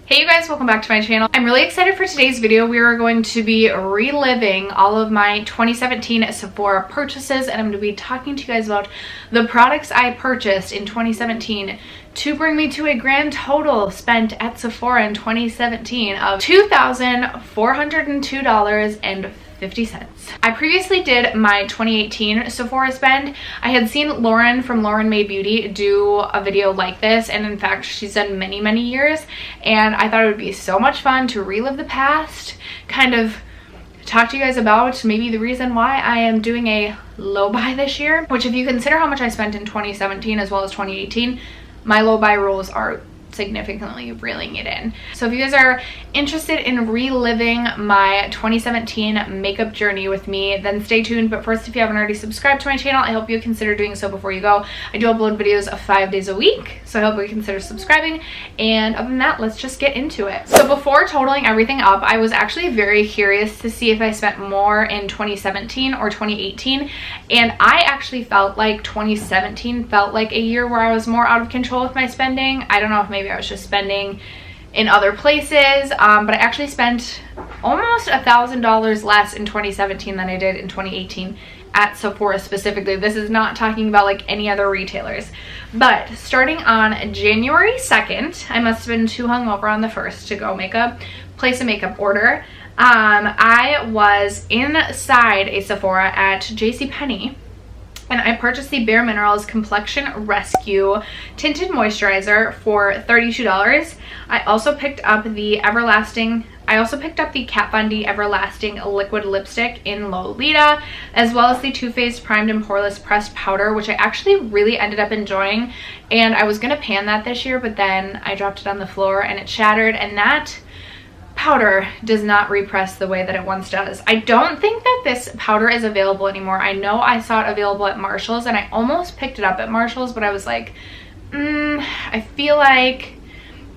Hey you guys, welcome back to my channel. I'm really excited for today's video. We are going to be reliving all of my 2017 Sephora purchases, and I'm going to be talking to you guys about the products I purchased in 2017 to bring me to a grand total spent at Sephora in 2017 of $2,402.50. I previously did my 2018 Sephora spend. I had seen Lauren from Lauren Made Beauty do a video like this, and in fact she's done many years, and I thought it would be so much fun to relive the past, kind of talk to you guys about maybe the reason why I am doing a low buy this year, which if you consider how much I spent in 2017 as well as 2018, my low buy rules are significantly reeling it in. So if you guys are interested in reliving my 2017 makeup journey with me, then stay tuned. But first, if you haven't already subscribed to my channel, I hope you consider doing so before you go. I do upload videos 5 days a week, so I hope you consider subscribing. And other than that, let's just get into it. So before totaling everything up, I was actually very curious to see if I spent more in 2017 or 2018, and I actually felt like 2017 felt like a year where I was more out of control with my spending. I don't know if maybe I was just spending in other places, but I actually spent almost $1,000 less in 2017 than I did in 2018 at Sephora specifically. This is not talking about like any other retailers. But starting on January 2nd, I must have been too hungover on the 1st to go place a makeup order. I was inside a Sephora at JCPenney, and I purchased the Bare Minerals Complexion Rescue Tinted Moisturizer for $32. I also picked up the Kat Von D Everlasting Liquid Lipstick in Lolita, as well as the Too Faced Primed and Poreless Pressed Powder, which I actually really ended up enjoying. And I was gonna pan that this year, but then I dropped it on the floor and it shattered, and that powder does not repress the way that it once does. I don't think that this powder is available anymore. I know I saw it available at Marshall's, and I almost picked it up at Marshall's, but I was like, I feel like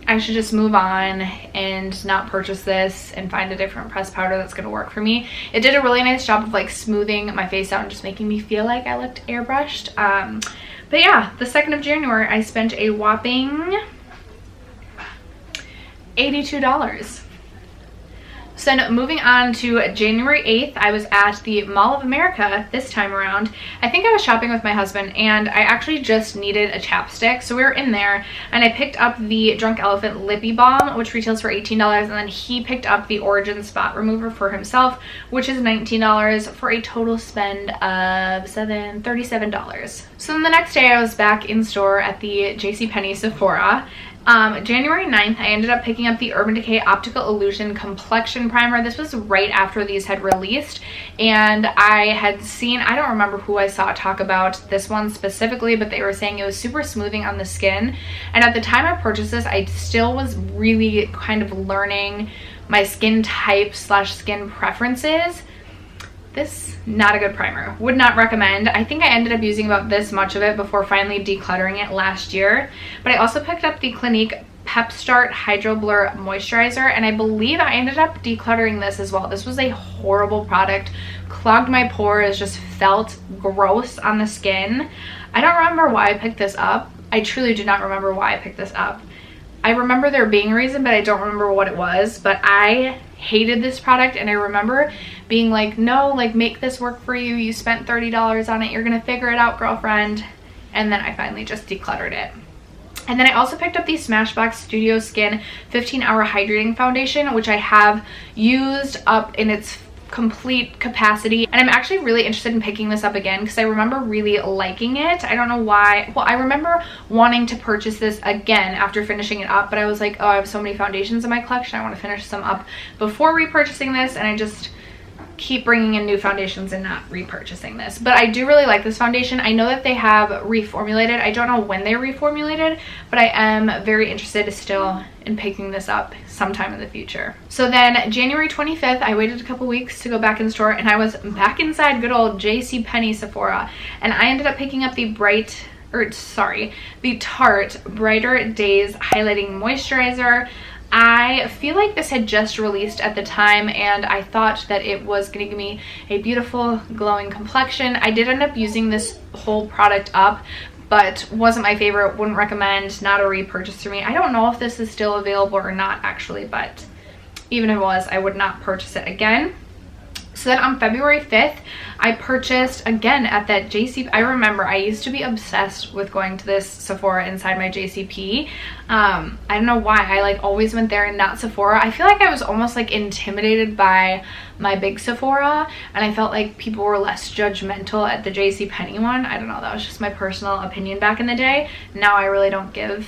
I should just move on and not purchase this and find a different pressed powder that's going to work for me. It did a really nice job of like smoothing my face out and just making me feel like I looked airbrushed. But yeah, the 2nd of January, I spent a whopping $82. So moving on to January 8th, I was at the Mall of America this time around. I think I was shopping with my husband, and I actually just needed a chapstick. So we were in there, and I picked up the Drunk Elephant Lippy Balm, which retails for $18, and then he picked up the Origin Spot Remover for himself, which is $19, for a total spend of $37. So then the next day, I was back in store at the JCPenney Sephora. January 9th, I ended up picking up the Urban Decay Optical Illusion Complexion Primer. This was right after these had released, and I had seen, I don't remember who I saw talk about this one specifically, but they were saying it was super smoothing on the skin. And at the time I purchased this, I still was really kind of learning my skin type / skin preferences. This, not a good primer. Would not recommend. I think I ended up using about this much of it before finally decluttering it last year. But I also picked up the Clinique Pep Start Hydro Blur Moisturizer, and I believe I ended up decluttering this as well. This was a horrible product. Clogged my pores, just felt gross on the skin. I don't remember why I picked this up. I truly do not remember why I picked this up. I remember there being a reason, but I don't remember what it was. But I hated this product, and I remember being like, no, like, make this work for you. You spent $30 on it. You're gonna figure it out, girlfriend. And then I finally just decluttered it. And then I also picked up the Smashbox Studio Skin 15-Hour Hydrating Foundation, which I have used up in its complete capacity, and I'm actually really interested in picking this up again because I remember really liking it. I don't know why. Well, I remember wanting to purchase this again after finishing it up, but I was like, oh, I have so many foundations in my collection, I want to finish some up before repurchasing this, and I just keep bringing in new foundations and not repurchasing this. But I do really like this foundation. I know that they have reformulated. I don't know when they reformulated, but I am very interested still in picking this up sometime in the future. So then January 25th, I waited a couple weeks to go back in store, and I was back inside good old JCPenney Sephora, and I ended up picking up the Tarte Brighter Days Highlighting Moisturizer. I feel like this had just released at the time, and I thought that it was going to give me a beautiful glowing complexion. I did end up using this whole product up, but wasn't my favorite. Wouldn't recommend, not a repurchase for me. I don't know if this is still available or not actually, but even if it was, I would not purchase it again. So then on February 5th, I purchased again at that JCP. I remember I used to be obsessed with going to this Sephora inside my JCP. I don't know why. I like always went there and not Sephora. I feel like I was almost like intimidated by my big Sephora, and I felt like people were less judgmental at the JCPenney one. I don't know. That was just my personal opinion back in the day. Now I really don't give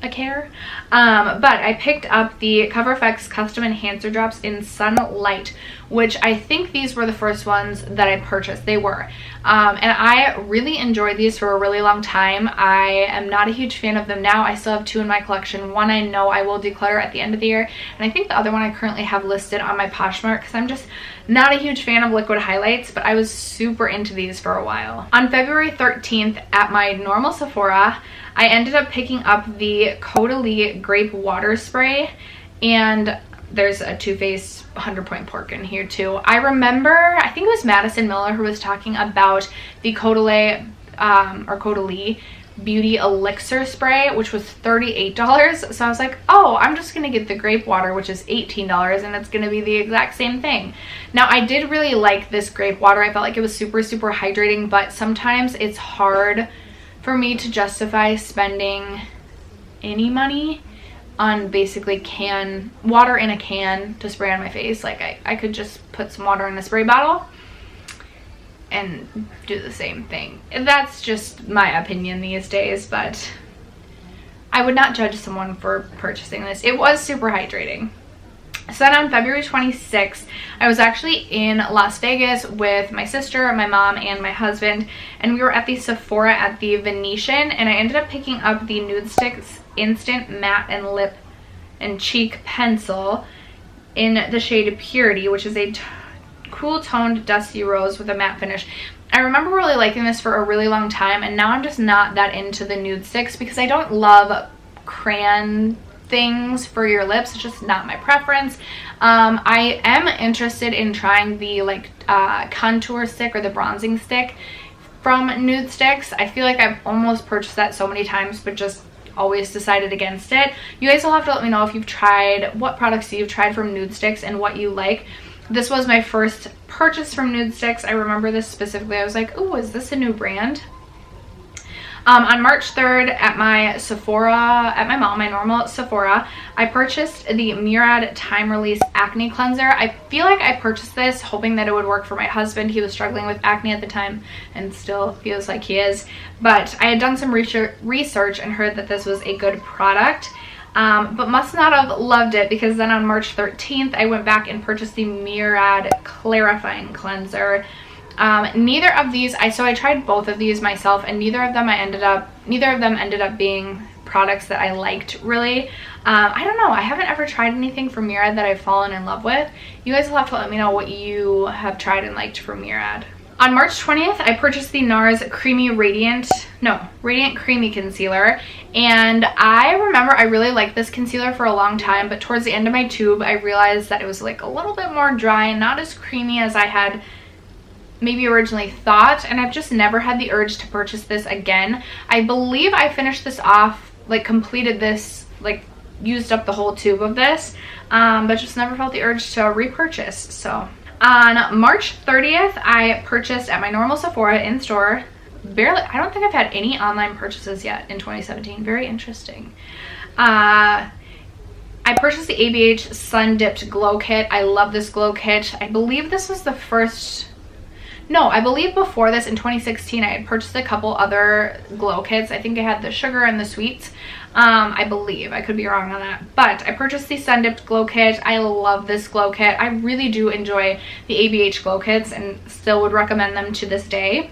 a care. But I picked up the Cover FX Custom Enhancer Drops in Sunlight, which I think these were the first ones that I purchased. They were. And I really enjoyed these for a really long time. I am not a huge fan of them now. I still have 2 in my collection. One I know I will declutter at the end of the year, and I think the other one I currently have listed on my Poshmark because I'm just not a huge fan of liquid highlights, but I was super into these for a while. On February 13th at my normal Sephora, I ended up picking up the Caudalie Grape Water Spray, and there's a Too Faced 100 Point Pork in here too. I remember, I think it was Madison Miller who was talking about the Caudalie Beauty Elixir Spray, which was $38. So I was like, oh, I'm just gonna get the grape water, which is $18, and it's gonna be the exact same thing. Now, I did really like this grape water. I felt like it was super, super hydrating, but sometimes it's hard for me to justify spending any money on basically water in a can to spray on my face. Like I could just put some water in a spray bottle and do the same thing. That's just my opinion these days, but I would not judge someone for purchasing this. It was super hydrating. So then on February 26th, I was actually in Las Vegas with my sister, my mom, and my husband, and we were at the Sephora at the Venetian, and I ended up picking up the Nude Sticks Instant Matte and Lip and Cheek Pencil in the shade Purity, which is a cool toned dusty rose with a matte finish. I remember really liking this for a really long time, and now I'm just not that into the nude sticks because I don't love crayon things for your lips. It's just not my preference. I am interested in trying the contour stick or the bronzing stick from Nude Sticks. I feel like I've almost purchased that so many times but just always decided against it. You guys will have to let me know if you've tried, what products you've tried from Nude Sticks and what you like. This was my first purchase from Nude Sticks. I remember this specifically. I was like, oh, is this a new brand? On March 3rd at my Sephora, at my mall, my normal Sephora, I purchased the Murad Time Release Acne Cleanser. I feel like I purchased this hoping that it would work for my husband. He was struggling with acne at the time and still feels like he is. But I had done some research and heard that this was a good product. But must not have loved it because then on March 13th, I went back and purchased the Murad Clarifying Cleanser. Neither of these, so I tried both of these myself, and neither of them ended up being products that I liked really. I don't know, I haven't ever tried anything from Murad that I've fallen in love with. You guys will have to let me know what you have tried and liked from Murad. On March 20th, I purchased the NARS Radiant Creamy Concealer, and I remember I really liked this concealer for a long time, but towards the end of my tube, I realized that it was like a little bit more dry and not as creamy as I had maybe originally thought, and I've just never had the urge to purchase this again. I believe I finished this off, completed this, used up the whole tube of this, but just never felt the urge to repurchase. So on March 30th, I purchased at my normal Sephora in store. I don't think I've had any online purchases yet in 2017. Very interesting. I purchased the ABH Sun Dipped Glow Kit. I love this glow kit. I believe this was the first... No, I believe before this in 2016 I had purchased a couple other glow kits. I think I had the sugar and the sweets. I believe. I could be wrong on that. But I purchased the Sun Dipped Glow Kit. I love this glow kit. I really do enjoy the ABH glow kits and still would recommend them to this day.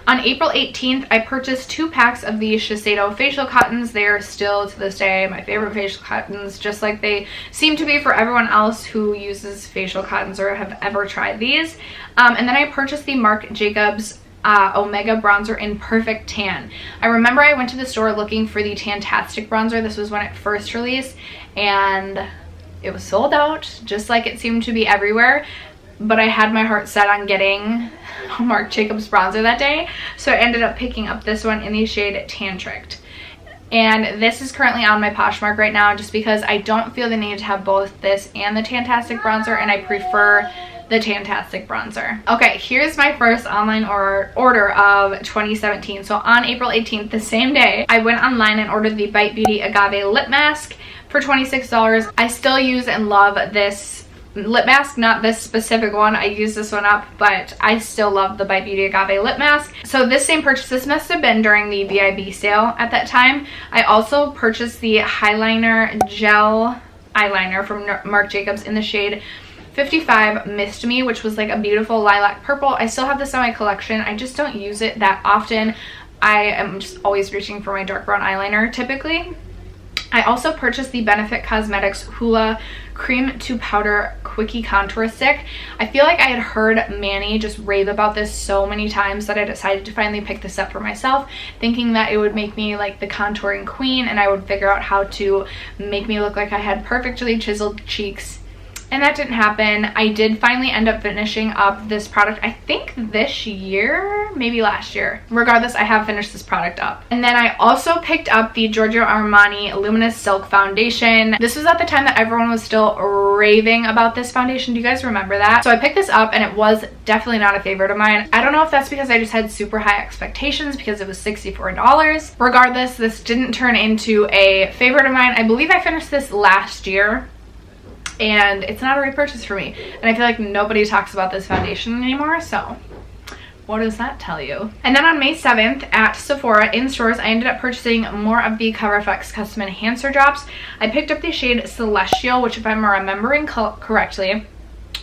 On April 18th, I purchased 2 packs of the Shiseido facial cottons. They are still, to this day, my favorite facial cottons, just like they seem to be for everyone else who uses facial cottons or have ever tried these. And then I purchased the Marc Jacobs Omega Bronzer in Perfect Tan. I remember I went to the store looking for the Tantastic Bronzer. This was when it first released, and it was sold out, just like it seemed to be everywhere. but I had my heart set on getting Marc Jacobs bronzer that day, so I ended up picking up this one in the shade Tantric. And this is currently on my Poshmark right now just because I don't feel the need to have both this and the Tantastic bronzer, and I prefer the Tantastic bronzer. Okay, here's my first online order of 2017. So on April 18th, the same day, I went online and ordered the Bite Beauty Agave Lip Mask for $26. I still use and love this lip mask, not this specific one. I use this one up, but I still love the Bite Beauty Agave Lip Mask. So this same purchase, this must have been during the VIB sale at that time. I also purchased the Highliner Gel Eyeliner from Marc Jacobs in the shade 55 Mist Me, which was like a beautiful lilac purple. I still have this in my collection. I just don't use it that often. I am just always reaching for my dark brown eyeliner typically. I also purchased the Benefit Cosmetics Hoola Cream to Powder Quickie Contour Stick. I feel like I had heard Manny just rave about this so many times that I decided to finally pick this up for myself, thinking that it would make me like the contouring queen and I would figure out how to make me look like I had perfectly chiseled cheeks. And that didn't happen. I did finally end up finishing up this product, I think this year, maybe last year. Regardless, I have finished this product up. And then I also picked up the Giorgio Armani Luminous Silk Foundation. This was at the time that everyone was still raving about this foundation. Do you guys remember that? So I picked this up and it was definitely not a favorite of mine. I don't know if that's because I just had super high expectations because it was $64. Regardless, this didn't turn into a favorite of mine. I believe I finished this last year, and it's not a repurchase for me, and I feel like nobody talks about this foundation anymore, so what does that tell you? And then on May 7th at Sephora in stores, I ended up purchasing more of the Cover FX Custom Enhancer drops. I picked up the shade Celestial, which if I'm remembering correctly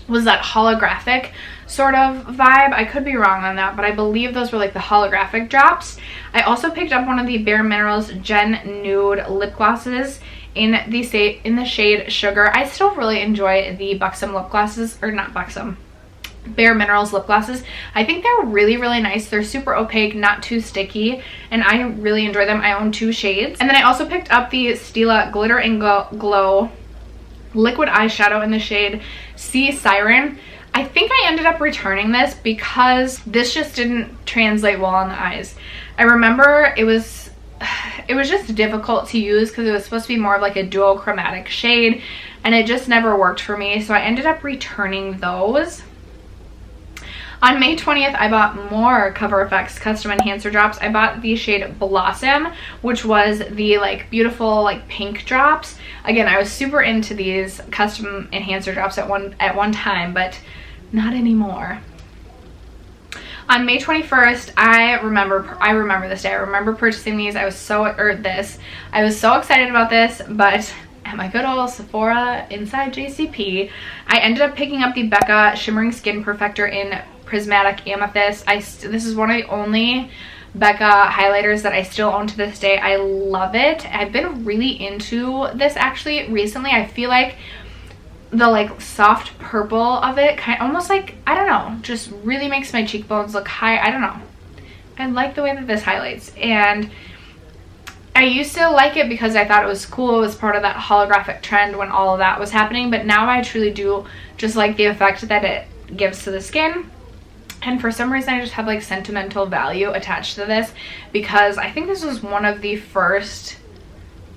was that holographic sort of vibe. I could be wrong on that, but I believe those were like the holographic drops. I also picked up one of the Bare Minerals Gen Nude lip glosses in the shade Sugar. I still really enjoy the Buxom lip glosses, or not Buxom, Bare Minerals lip glosses. I think they're really, really nice. They're super opaque, not too sticky, and I really enjoy them. I own 2 shades. And then I also picked up the Stila Glitter and Glow liquid eyeshadow in the shade Sea Siren. I think I ended up returning this because this just didn't translate well on the eyes. I remember it was just difficult to use because it was supposed to be more of like a duochromatic shade, and it just never worked for me, so I ended up returning those. On May 20th, I bought more Cover FX Custom Enhancer drops. I bought the shade Blossom, which was the like beautiful like pink drops. Again, I was super into these custom enhancer drops at one time, but not anymore. On May 21st, I remember this day. I remember purchasing these. I was so excited about this, but at my good old Sephora inside JCP, I ended up picking up the Becca Shimmering Skin Perfector in Prismatic Amethyst. This is one of the only Becca highlighters that I still own to this day. I love it. I've been really into this actually recently. I feel like the like soft purple of it kind of almost like, I don't know, just really makes my cheekbones look high. I don't know. I like the way that this highlights, and I used to like it because I thought it was cool. It was part of that holographic trend when all of that was happening, but now I truly do just like the effect that it gives to the skin. And for some reason I just have like sentimental value attached to this because I think this was one of the first,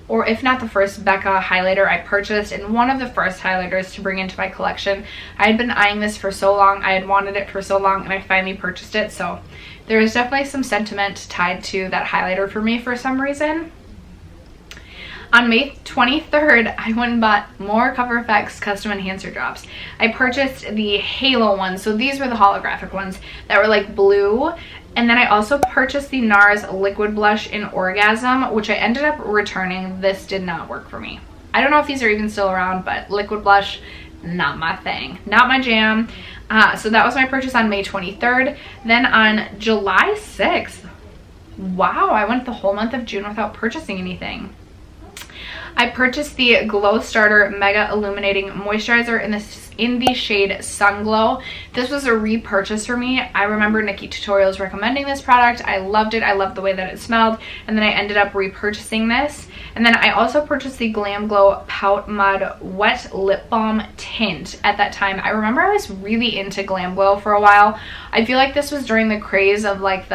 or if not the first, Becca highlighter I purchased, and one of the first highlighters to bring into my collection. I had been eyeing this for so long, I had wanted it for so long, and I finally purchased it, so there is definitely some sentiment tied to that highlighter for me for some reason. On May 23rd, I went and bought more Cover FX Custom Enhancer drops. I purchased the Halo ones, so these were the holographic ones that were like blue. And then I also purchased the NARS Liquid Blush in Orgasm, which I ended up returning. This did not work for me. I don't know if these are even still around, but liquid blush, not my thing, not my jam. So that was my purchase on May 23rd. Then on July 6th, wow, I went the whole month of June without purchasing anything. I purchased the Glow Starter Mega Illuminating Moisturizer in the shade Sun Glow. This was a repurchase for me. I remember Nikki Tutorials recommending this product. I loved it. I loved the way that it smelled, and then I ended up repurchasing this. And And then I also purchased the Glam Glow Pout Mud Wet Lip Balm Tint at that time. I remember I was really into Glam Glow for a while. I feel like this was during the craze of like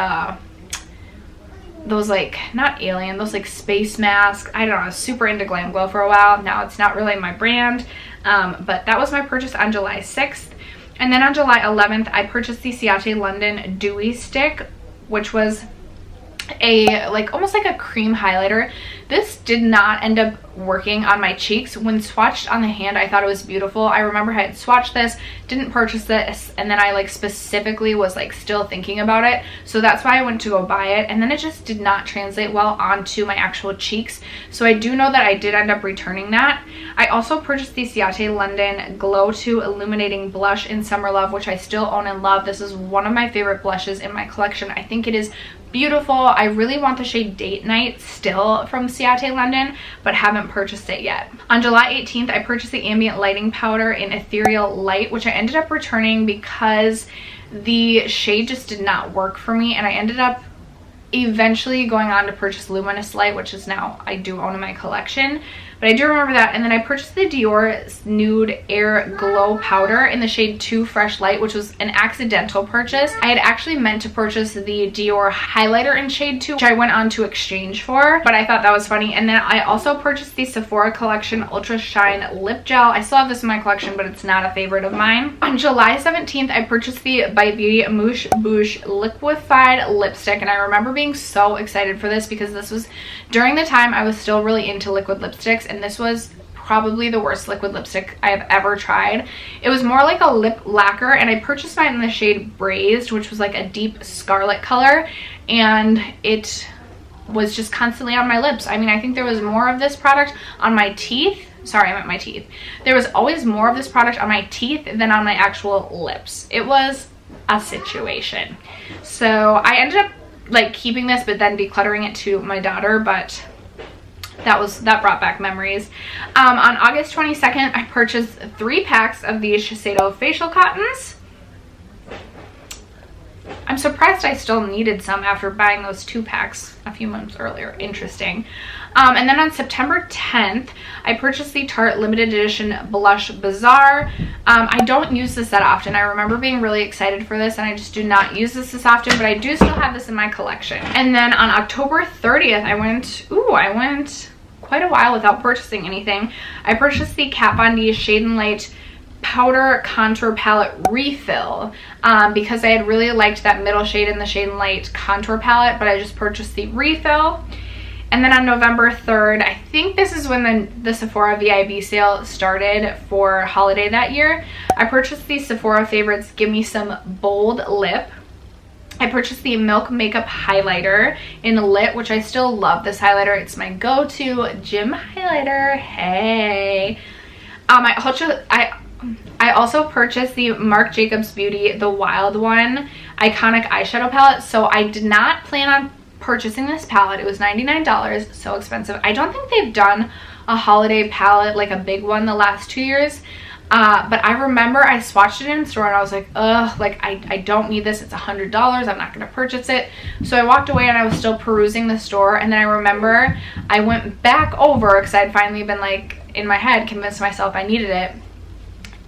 those like, not alien, those like space masks. I don't know, I was super into Glam Glow for a while. Now it's not really my brand, but that was my purchase on July 6th. And then on July 11th, I purchased the Ciate London Dewy Stick, which was a like almost like a cream highlighter. This did not end up working on my cheeks. When swatched on the hand, I thought it was beautiful. I remember I had swatched this, didn't purchase this, and then I like specifically was like still thinking about it, so that's why I went to go buy it, and then it just did not translate well onto my actual cheeks, so I do know that I did end up returning that. I also purchased the Ciate London Glow 2 Illuminating Blush in Summer Love, which I still own and love. This is one of my favorite blushes in my collection. I think it is beautiful. I really want the shade Date Night still from Ciate London, but haven't purchased it yet. On July 18th, I purchased the Ambient Lighting Powder in Ethereal Light, which I ended up returning because the shade just did not work for me, and I ended up eventually going on to purchase Luminous Light, which is now I do own in my collection. But I do remember that. And then I purchased the Dior Nude Air Glow Powder in the shade 2 Fresh Light, which was an accidental purchase. I had actually meant to purchase the Dior highlighter in shade 2, which I went on to exchange for, but I thought that was funny. And then I also purchased the Sephora Collection Ultra Shine Lip Gel. I still have this in my collection, but it's not a favorite of mine. On July 17th, I purchased the By Beauty Mouche Bouche Liquefied Lipstick, and I remember being so excited for this because this was during the time I was still really into liquid lipsticks, and this was probably the worst liquid lipstick I have ever tried. It was more like a lip lacquer, and I purchased mine in the shade Braised, which was like a deep scarlet color, and it was just constantly on my lips. I mean, I think there was more of this product on my teeth. Sorry, I meant my teeth. There was always more of this product on my teeth than on my actual lips. It was a situation. So I ended up like keeping this, but then decluttering it to my daughter, but that brought back memories. On August 22nd, I purchased 3 packs of these Shiseido facial cottons. I'm surprised I still needed some after buying those 2 packs a few months earlier. Interesting. And then on September 10th, I purchased the Tarte Limited Edition Blush Bazaar. I don't use this that often. I remember being really excited for this, and I just do not use this as often, but I do still have this in my collection. And then on October 30th, I went quite a while without purchasing anything. I purchased the Kat Von D Shade and Light Powder Contour Palette Refill because I had really liked that middle shade in the Shade and Light contour palette, but I just purchased the refill. And then on November 3rd, I think this is when the Sephora VIB sale started for holiday that year, I purchased the Sephora Favorites Give Me Some Bold Lip. I purchased the Milk Makeup Highlighter in Lit, which I still love this highlighter. It's my go-to gym highlighter. Hey. I also purchased the Marc Jacobs Beauty The Wild One Iconic Eyeshadow Palette. So I did not plan on purchasing this palette. It was $99, so expensive. I don't think they've done a holiday palette, like a big one, the last 2 years. But I remember I swatched it in store and I was like, ugh, like I don't need this. It's $100. I'm not going to purchase it. So I walked away and I was still perusing the store. And then I remember I went back over because I'd finally been like in my head convinced myself I needed it.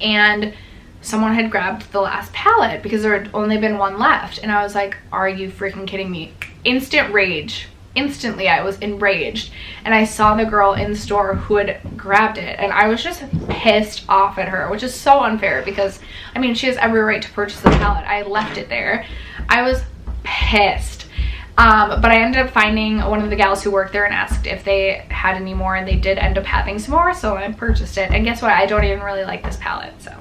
And someone had grabbed the last palette because there had only been one left. And I was like, are you freaking kidding me? Instant rage. Instantly I was enraged, and I saw the girl in store who had grabbed it, and I was just pissed off at her, which is so unfair because I mean she has every right to purchase the palette. I left it there. I was pissed. But I ended up finding one of the gals who worked there and asked if they had any more, and they did end up having some more, so I purchased it. And guess what? I don't even really like this palette, so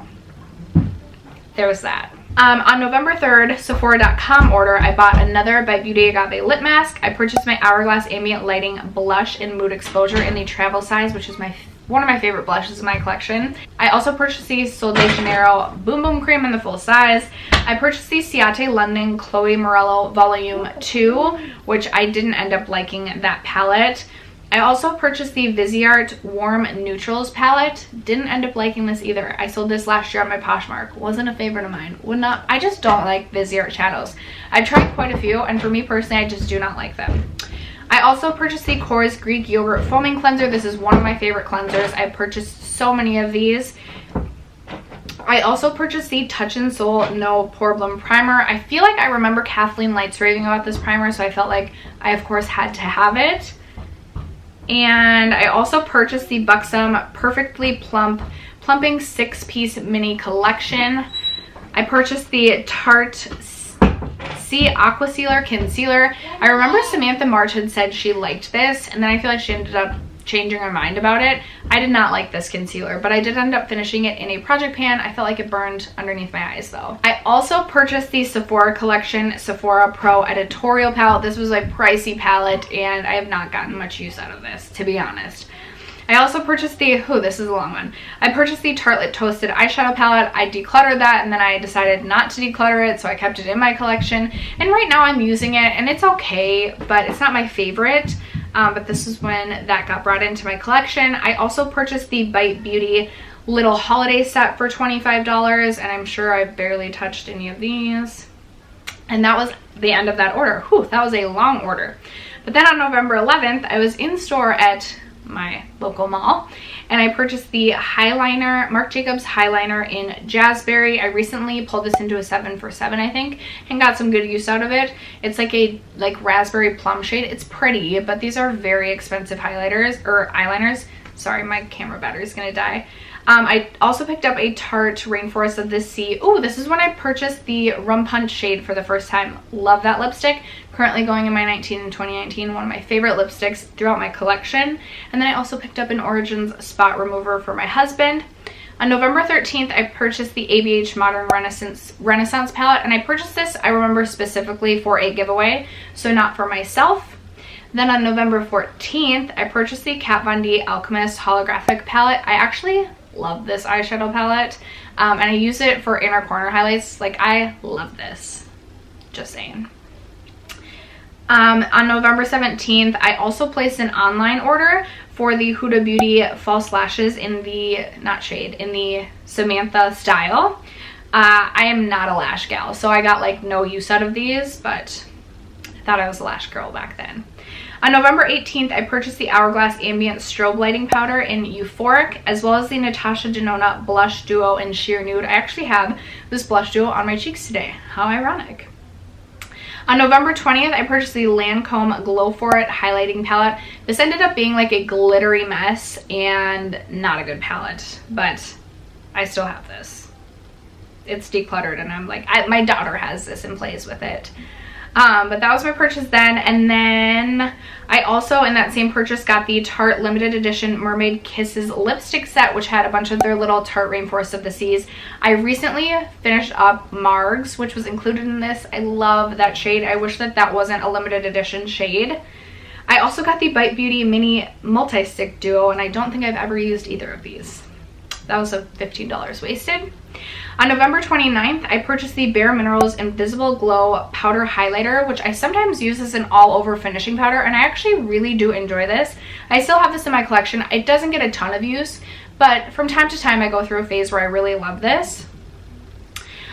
there was that. On November 3rd, Sephora.com order, I bought another By Beauty Agave lip mask. I purchased my Hourglass Ambient Lighting Blush in Mood Exposure in the travel size, which is one of my favorite blushes in my collection. I also purchased the Sol de Janeiro Boom Boom Cream in the full size. I purchased the Ciate London Chloe Morello Volume 2, which I didn't end up liking that palette. I also purchased the Viseart Warm Neutrals palette. Didn't end up liking this either. I sold this last year on my Poshmark. Wasn't a favorite of mine. I just don't like Viseart shadows. I've tried quite a few, and for me personally, I just do not like them. I also purchased the Core's Greek Yogurt Foaming Cleanser. This is one of my favorite cleansers. I've purchased so many of these. I also purchased the Touch in Sol No Problem Primer. I feel like I remember Kathleen Lights raving about this primer, so I felt like I, of course, had to have it. And I also purchased the Buxom Perfectly Plumping 6-piece mini collection. I purchased the Tarte C Aqua Sealer Concealer. I remember Samantha March had said she liked this, and then I feel like she ended up changing her mind about it. I did not like this concealer, but I did end up finishing it in a project pan. I felt like it burned underneath my eyes though. I also purchased the Sephora collection Sephora Pro Editorial palette. This was a pricey palette, and I have not gotten much use out of this, to be honest. I also purchased the, this is a long one. I purchased the Tartelette Toasted Eyeshadow Palette. I decluttered that, and then I decided not to declutter it, so I kept it in my collection. And right now I'm using it, and it's okay, but it's not my favorite. But this is when that got brought into my collection. I also purchased the Bite Beauty little holiday set for $25, and I'm sure I barely touched any of these. And that was the end of that order. Whew, that was a long order. But then on November 11th, I was in store at my local mall, and I purchased the highliner, Marc Jacobs highliner in Jazzberry. I recently pulled this into a 7 for $7, I think, and got some good use out of it. It's like a raspberry plum shade. It's pretty, but these are very expensive highlighters or eyeliners. Sorry, my camera battery is gonna die. I also picked up a Tarte Rainforest of the Sea. Oh, this is when I purchased the Rum Punch shade for the first time. Love that lipstick. Currently going in my 19 and 2019, one of my favorite lipsticks throughout my collection. And then I also picked up an Origins spot remover for my husband. On November 13th, I purchased the ABH Modern Renaissance palette, and I purchased this, I remember, specifically for a giveaway, so not for myself. Then on November 14th, I purchased the Kat Von D Alchemist Holographic palette. I actually love this eyeshadow palette, and I use it for inner corner highlights. Like, I love this, just saying. On November 17th, I also placed an online order for the Huda Beauty false lashes in the, not shade, in the Samantha style. I am not a lash gal, so I got like no use out of these, but I thought I was a lash girl back then. On November 18th, I purchased the Hourglass Ambient Strobe Lighting Powder in Euphoric, as well as the Natasha Denona Blush Duo in Sheer Nude. I actually have this blush duo on my cheeks today. How ironic. On November 20th, I purchased the Lancome Glow For It Highlighting Palette. This ended up being like a glittery mess and not a good palette, but I still have this. It's decluttered, and I'm like, my daughter has this and plays with it. But that was my purchase then. And then I also, in that same purchase, got the Tarte Limited Edition Mermaid Kisses lipstick set, which had a bunch of their little Tarte Rainforest of the Seas. I recently finished up Margs, which was included in this. I love that shade. I wish that that wasn't a limited edition shade. I also got the Bite Beauty Mini Multi-Stick Duo, and I don't think I've ever used either of these. That was a $15 wasted. On November 29th, I purchased the Bare Minerals Invisible Glow Powder Highlighter, which I sometimes use as an all-over finishing powder, and I actually really do enjoy this. I still have this in my collection. It doesn't get a ton of use, but from time to time I go through a phase where I really love this.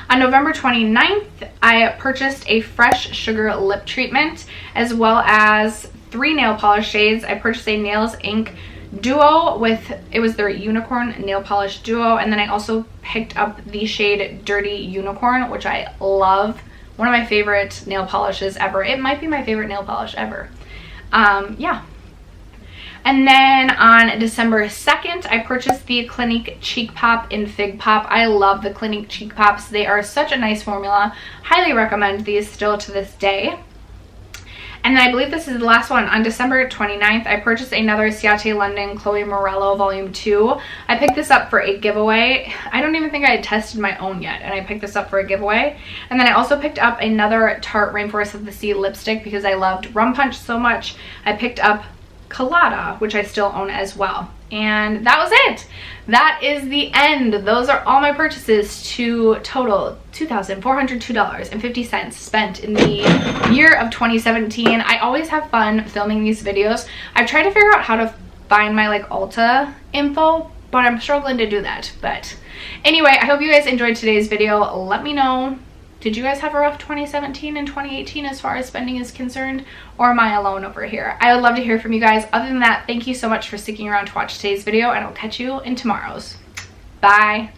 On November 29th, I purchased a Fresh Sugar Lip Treatment, as well as 3 nail polish shades. I purchased a Nails Inc duo with, it was their Unicorn nail polish duo, and then I also picked up the shade Dirty Unicorn, which I love. One of my favorite nail polishes ever. It might be my favorite nail polish ever. Yeah. And then on December 2nd, I purchased the Clinique Cheek Pop in Fig Pop. I love the Clinique Cheek Pops. They are such a nice formula. Highly recommend these still to this day. And then I believe this is the last one. On December 29th, I purchased another Ciate London Chloe Morello Volume 2. I picked this up for a giveaway. I don't even think I had tested my own yet, and I picked this up for a giveaway. And then I also picked up another Tarte Rainforest of the Sea lipstick because I loved Rum Punch so much. I picked up Colada, which I still own as well. And that was it. That is the end. Those are all my purchases, to total $2,402.50 spent in the year of 2017. I always have fun filming these videos. I've tried to figure out how to find my like Ulta info, but I'm struggling to do that. But anyway, I hope you guys enjoyed today's video. Let me know Did you guys have a rough 2017 and 2018 as far as spending is concerned? Or am I alone over here? I would love to hear from you guys. Other than that, thank you so much for sticking around to watch today's video, and I'll catch you in tomorrow's. Bye.